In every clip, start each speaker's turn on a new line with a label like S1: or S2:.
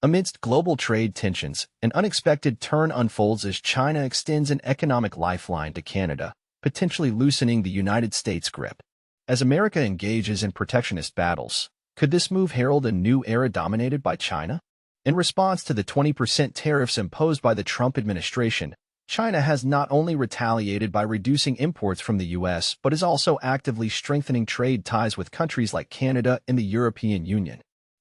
S1: Amidst global trade tensions, an unexpected turn unfolds as China extends an economic lifeline to Canada, potentially loosening the United States' grip. As America engages in protectionist battles, could this move herald a new era dominated by China? In response to the 20% tariffs imposed by the Trump administration, China has not only retaliated by reducing imports from the U.S. but is also actively strengthening trade ties with countries like Canada and the European Union.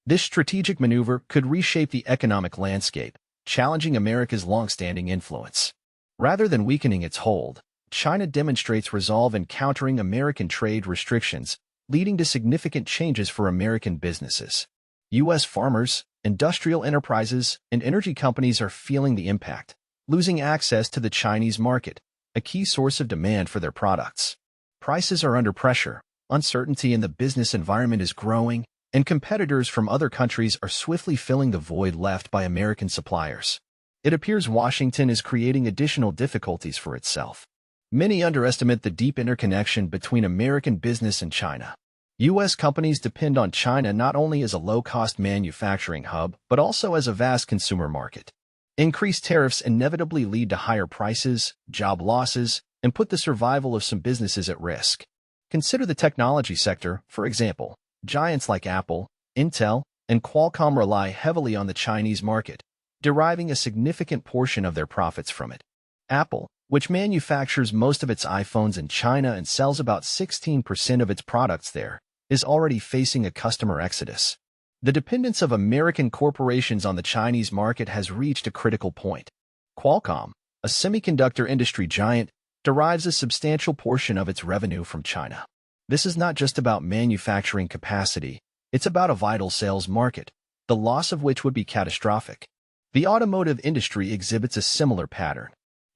S1: This strategic maneuver could reshape the economic landscape, challenging America's long-standing influence. Rather than weakening its hold, China demonstrates resolve in countering American trade restrictions, leading to significant changes for American businesses. U.S. farmers, industrial enterprises, and energy companies are feeling the impact, losing access to the Chinese market, a key source of demand for their products. Prices are under pressure, uncertainty in the business environment is growing, and competitors from other countries are swiftly filling the void left by American suppliers. It appears Washington is creating additional difficulties for itself. Many underestimate the deep interconnection between American business and China. U.S. companies depend on China not only as a low-cost manufacturing hub, but also as a vast consumer market. Increased tariffs inevitably lead to higher prices, job losses, and put the survival of some businesses at risk. Consider the technology sector, for example. Giants like Apple, Intel, and Qualcomm rely heavily on the Chinese market, deriving a significant portion of their profits from it. Apple, which manufactures most of its iPhones in China and sells about 16% of its products there, is already facing a customer exodus. The dependence of American corporations on the Chinese market has reached a critical point. Qualcomm, a semiconductor industry giant, derives a substantial portion of its revenue from China. This is not just about manufacturing capacity, it's about a vital sales market, the loss of which would be catastrophic. The automotive industry exhibits a similar pattern.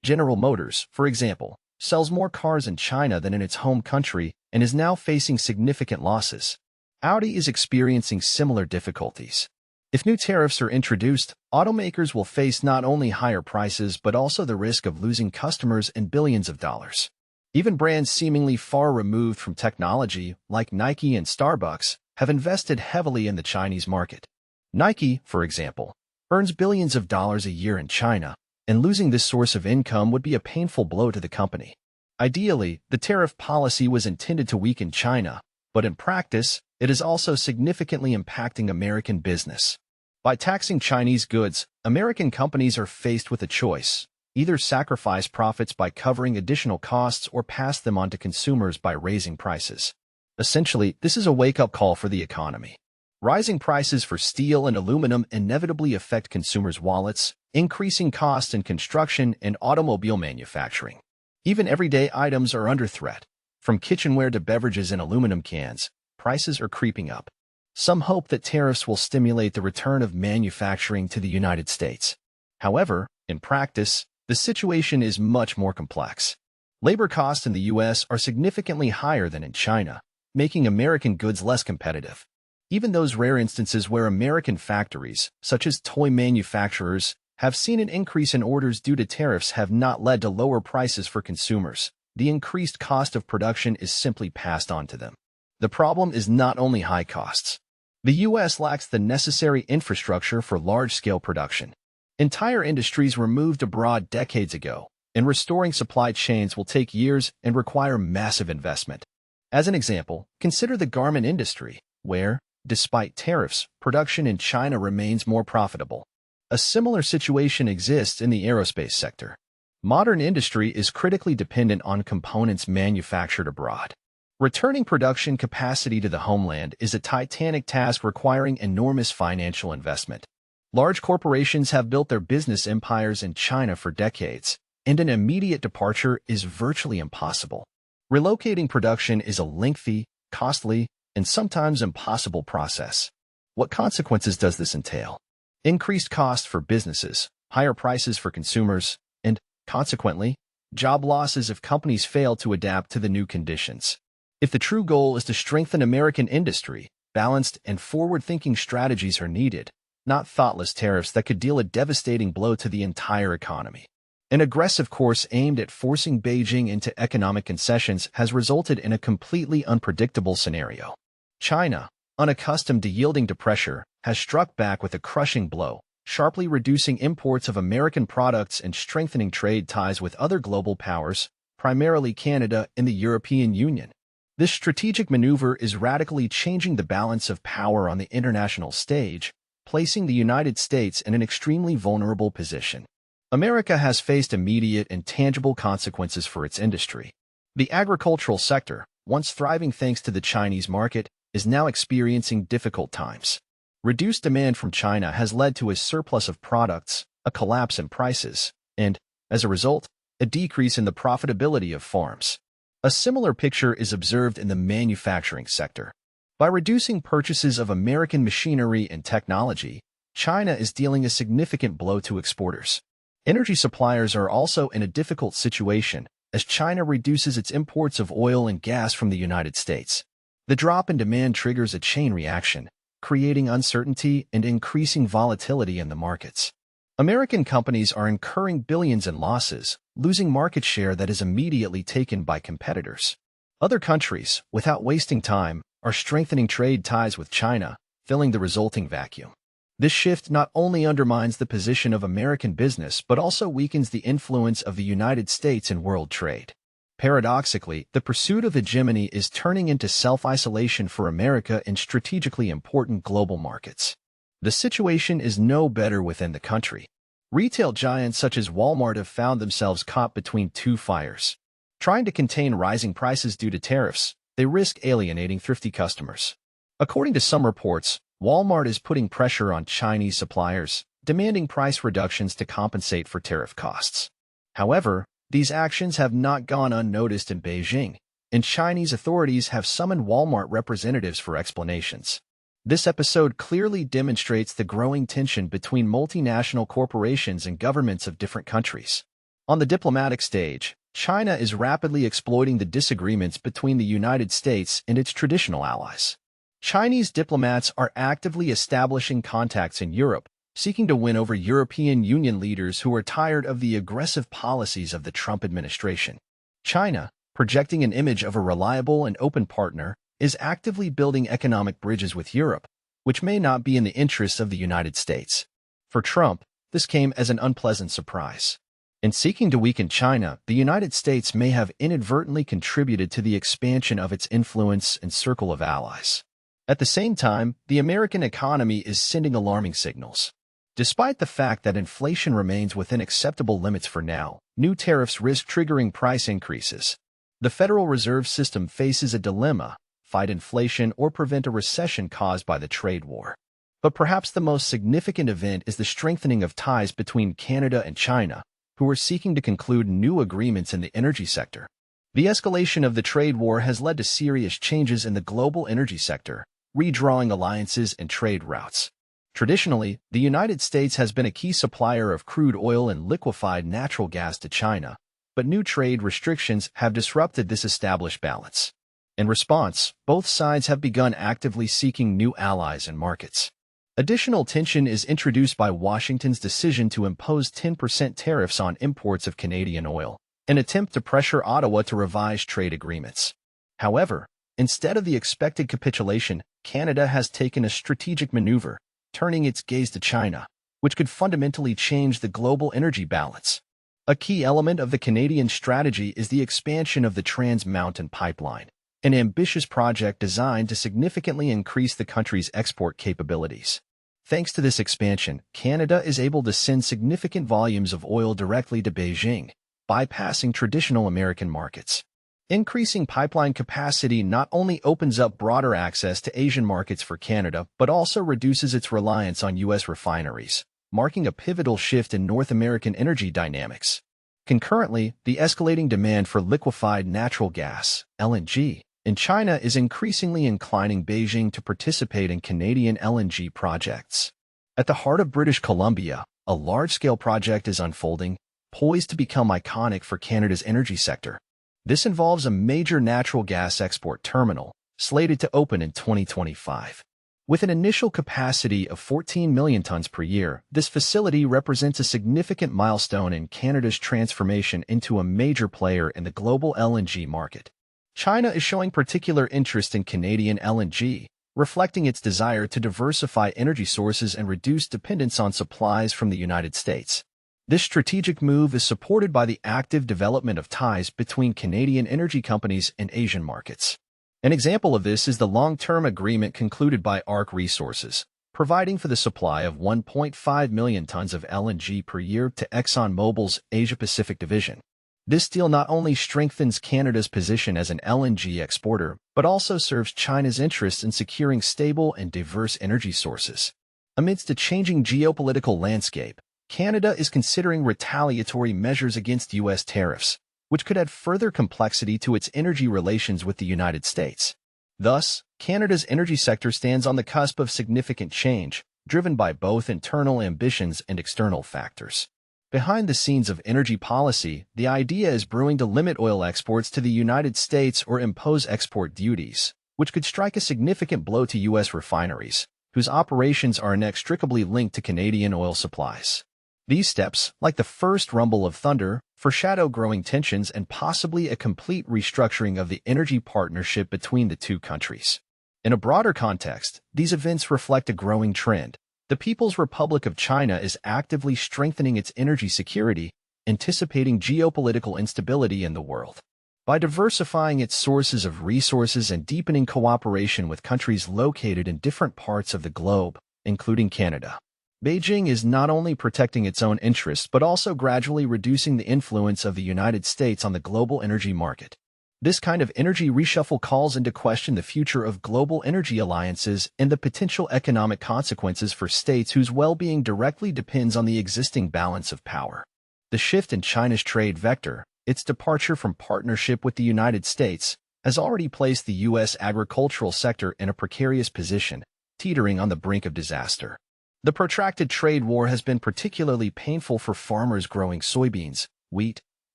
S1: General Motors, for example, sells more cars in China than in its home country and is now facing significant losses. Audi is experiencing similar difficulties. If new tariffs are introduced, automakers will face not only higher prices but also the risk of losing customers and billions of dollars. Even brands seemingly far removed from technology, like Nike and Starbucks, have invested heavily in the Chinese market. Nike, for example, earns billions of dollars a year in China, and losing this source of income would be a painful blow to the company. Ideally, the tariff policy was intended to weaken China, but in practice, it is also significantly impacting American business. By taxing Chinese goods, American companies are faced with a choice. Either sacrifice profits by covering additional costs or pass them on to consumers by raising prices. Essentially, this is a wake-up call for the economy. Rising prices for steel and aluminum inevitably affect consumers' wallets, increasing costs in construction and automobile manufacturing. Even everyday items are under threat. From kitchenware to beverages in aluminum cans, prices are creeping up. Some hope that tariffs will stimulate the return of manufacturing to the United States. However, in practice, the situation is much more complex. Labor costs in the U.S. are significantly higher than in China, making American goods less competitive. Even those rare instances where American factories, such as toy manufacturers, have seen an increase in orders due to tariffs have not led to lower prices for consumers. The increased cost of production is simply passed on to them. The problem is not only high costs. The U.S. lacks the necessary infrastructure for large-scale production. Entire industries were moved abroad decades ago, and restoring supply chains will take years and require massive investment. As an example, consider the garment industry, where, despite tariffs, production in China remains more profitable. A similar situation exists in the aerospace sector. Modern industry is critically dependent on components manufactured abroad. Returning production capacity to the homeland is a titanic task requiring enormous financial investment. Large corporations have built their business empires in China for decades, and an immediate departure is virtually impossible. Relocating production is a lengthy, costly, and sometimes impossible process. What consequences does this entail? Increased costs for businesses, higher prices for consumers, and, consequently, job losses if companies fail to adapt to the new conditions. If the true goal is to strengthen American industry, balanced and forward-thinking strategies are needed, not thoughtless tariffs that could deal a devastating blow to the entire economy. An aggressive course aimed at forcing Beijing into economic concessions has resulted in a completely unpredictable scenario. China, unaccustomed to yielding to pressure, has struck back with a crushing blow, sharply reducing imports of American products and strengthening trade ties with other global powers, primarily Canada and the European Union. This strategic maneuver is radically changing the balance of power on the international stage, placing the United States in an extremely vulnerable position. America has faced immediate and tangible consequences for its industry. The agricultural sector, once thriving thanks to the Chinese market, is now experiencing difficult times. Reduced demand from China has led to a surplus of products, a collapse in prices, and, as a result, a decrease in the profitability of farms. A similar picture is observed in the manufacturing sector. By reducing purchases of American machinery and technology, China is dealing a significant blow to exporters. Energy suppliers are also in a difficult situation as China reduces its imports of oil and gas from the United States. The drop in demand triggers a chain reaction, creating uncertainty and increasing volatility in the markets. American companies are incurring billions in losses, losing market share that is immediately taken by competitors. Other countries, without wasting time, are strengthening trade ties with China, filling the resulting vacuum. This shift not only undermines the position of American business but also weakens the influence of the United States in world trade. Paradoxically, the pursuit of hegemony is turning into self-isolation for America in strategically important global markets. The situation is no better within the country. Retail giants such as Walmart have found themselves caught between two fires. Trying to contain rising prices due to tariffs, they risk alienating thrifty customers. According to some reports, Walmart is putting pressure on Chinese suppliers, demanding price reductions to compensate for tariff costs. However, these actions have not gone unnoticed in Beijing, and Chinese authorities have summoned Walmart representatives for explanations. This episode clearly demonstrates the growing tension between multinational corporations and governments of different countries. On the diplomatic stage, China is rapidly exploiting the disagreements between the United States and its traditional allies. Chinese diplomats are actively establishing contacts in Europe, seeking to win over European Union leaders who are tired of the aggressive policies of the Trump administration. China, projecting an image of a reliable and open partner, is actively building economic bridges with Europe, which may not be in the interests of the United States. For Trump, this came as an unpleasant surprise. In seeking to weaken China, the United States may have inadvertently contributed to the expansion of its influence and circle of allies. At the same time, the American economy is sending alarming signals. Despite the fact that inflation remains within acceptable limits for now, new tariffs risk triggering price increases. The Federal Reserve System faces a dilemma: fight inflation or prevent a recession caused by the trade war. But perhaps the most significant event is the strengthening of ties between Canada and China, who are seeking to conclude new agreements in the energy sector. The escalation of the trade war has led to serious changes in the global energy sector, redrawing alliances and trade routes. Traditionally, the United States has been a key supplier of crude oil and liquefied natural gas to China, but new trade restrictions have disrupted this established balance. In response, both sides have begun actively seeking new allies and markets. Additional tension is introduced by Washington's decision to impose 10% tariffs on imports of Canadian oil, an attempt to pressure Ottawa to revise trade agreements. However, instead of the expected capitulation, Canada has taken a strategic maneuver, turning its gaze to China, which could fundamentally change the global energy balance. A key element of the Canadian strategy is the expansion of the Trans Mountain Pipeline, an ambitious project designed to significantly increase the country's export capabilities. Thanks to this expansion, Canada is able to send significant volumes of oil directly to Beijing, bypassing traditional American markets. Increasing pipeline capacity not only opens up broader access to Asian markets for Canada, but also reduces its reliance on U.S. refineries, marking a pivotal shift in North American energy dynamics. Concurrently, the escalating demand for liquefied natural gas, LNG, in China is increasingly inclining Beijing to participate in Canadian LNG projects. At the heart of British Columbia, a large-scale project is unfolding, poised to become iconic for Canada's energy sector. This involves a major natural gas export terminal, slated to open in 2025. With an initial capacity of 14 million tons per year, this facility represents a significant milestone in Canada's transformation into a major player in the global LNG market. China is showing particular interest in Canadian LNG, reflecting its desire to diversify energy sources and reduce dependence on supplies from the United States. This strategic move is supported by the active development of ties between Canadian energy companies and Asian markets. An example of this is the long-term agreement concluded by ARC Resources, providing for the supply of 1.5 million tons of LNG per year to ExxonMobil's Asia-Pacific division. This deal not only strengthens Canada's position as an LNG exporter, but also serves China's interests in securing stable and diverse energy sources. Amidst a changing geopolitical landscape, Canada is considering retaliatory measures against U.S. tariffs, which could add further complexity to its energy relations with the United States. Thus, Canada's energy sector stands on the cusp of significant change, driven by both internal ambitions and external factors. Behind the scenes of energy policy, the idea is brewing to limit oil exports to the United States or impose export duties, which could strike a significant blow to U.S. refineries, whose operations are inextricably linked to Canadian oil supplies. These steps, like the first rumble of thunder, foreshadow growing tensions and possibly a complete restructuring of the energy partnership between the two countries. In a broader context, these events reflect a growing trend. The People's Republic of China is actively strengthening its energy security, anticipating geopolitical instability in the world. By diversifying its sources of resources and deepening cooperation with countries located in different parts of the globe, including Canada, Beijing is not only protecting its own interests but also gradually reducing the influence of the United States on the global energy market. This kind of energy reshuffle calls into question the future of global energy alliances and the potential economic consequences for states whose well-being directly depends on the existing balance of power. The shift in China's trade vector, its departure from partnership with the United States, has already placed the U.S. agricultural sector in a precarious position, teetering on the brink of disaster. The protracted trade war has been particularly painful for farmers growing soybeans, wheat,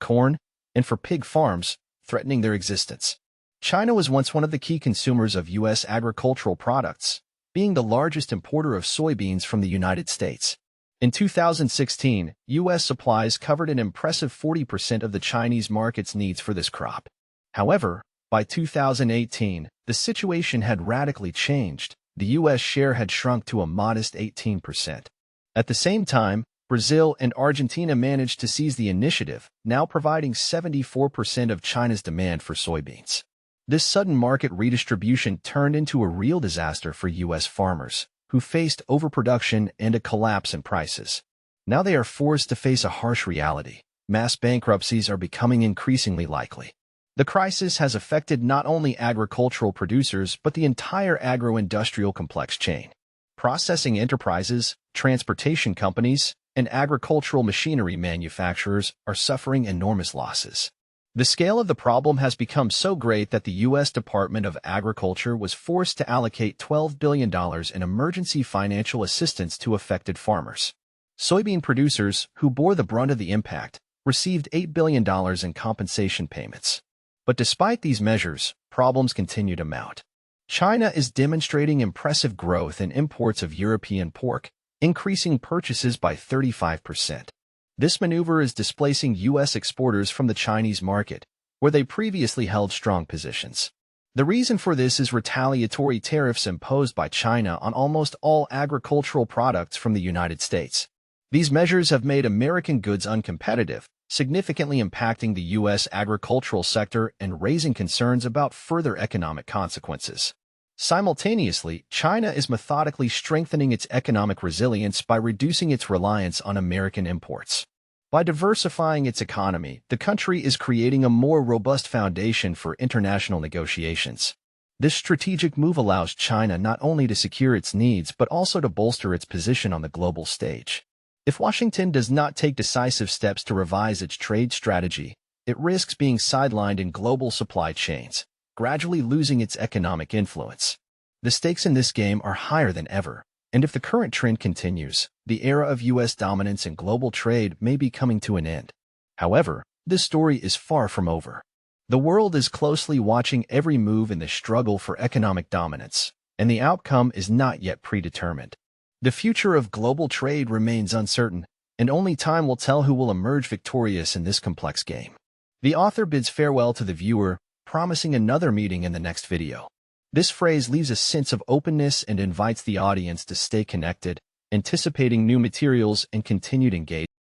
S1: corn, and for pig farms, threatening their existence. China was once one of the key consumers of U.S. agricultural products, being the largest importer of soybeans from the United States. In 2016, U.S. supplies covered an impressive 40% of the Chinese market's needs for this crop. However, by 2018, the situation had radically changed. The U.S. share had shrunk to a modest 18%. At the same time, Brazil and Argentina managed to seize the initiative, now providing 74% of China's demand for soybeans. This sudden market redistribution turned into a real disaster for U.S. farmers, who faced overproduction and a collapse in prices. Now they are forced to face a harsh reality. Mass bankruptcies are becoming increasingly likely. The crisis has affected not only agricultural producers but the entire agro-industrial complex chain. Processing enterprises, transportation companies, and agricultural machinery manufacturers are suffering enormous losses. The scale of the problem has become so great that the U.S. Department of Agriculture was forced to allocate $12 billion in emergency financial assistance to affected farmers. Soybean producers, who bore the brunt of the impact, received $8 billion in compensation payments. But despite these measures, problems continue to mount. China is demonstrating impressive growth in imports of European pork, increasing purchases by 35%. This maneuver is displacing U.S. exporters from the Chinese market, where they previously held strong positions. The reason for this is retaliatory tariffs imposed by China on almost all agricultural products from the United States. These measures have made American goods uncompetitive, significantly impacting the U.S. agricultural sector and raising concerns about further economic consequences. Simultaneously, China is methodically strengthening its economic resilience by reducing its reliance on American imports. By diversifying its economy, the country is creating a more robust foundation for international negotiations. This strategic move allows China not only to secure its needs but also to bolster its position on the global stage. If Washington does not take decisive steps to revise its trade strategy, it risks being sidelined in global supply chains, gradually losing its economic influence. The stakes in this game are higher than ever, and if the current trend continues, the era of U.S. dominance in global trade may be coming to an end. However, this story is far from over. The world is closely watching every move in the struggle for economic dominance, and the outcome is not yet predetermined. The future of global trade remains uncertain, and only time will tell who will emerge victorious in this complex game. The author bids farewell to the viewer, promising another meeting in the next video. This phrase leaves a sense of openness and invites the audience to stay connected, anticipating new materials and continued engagement.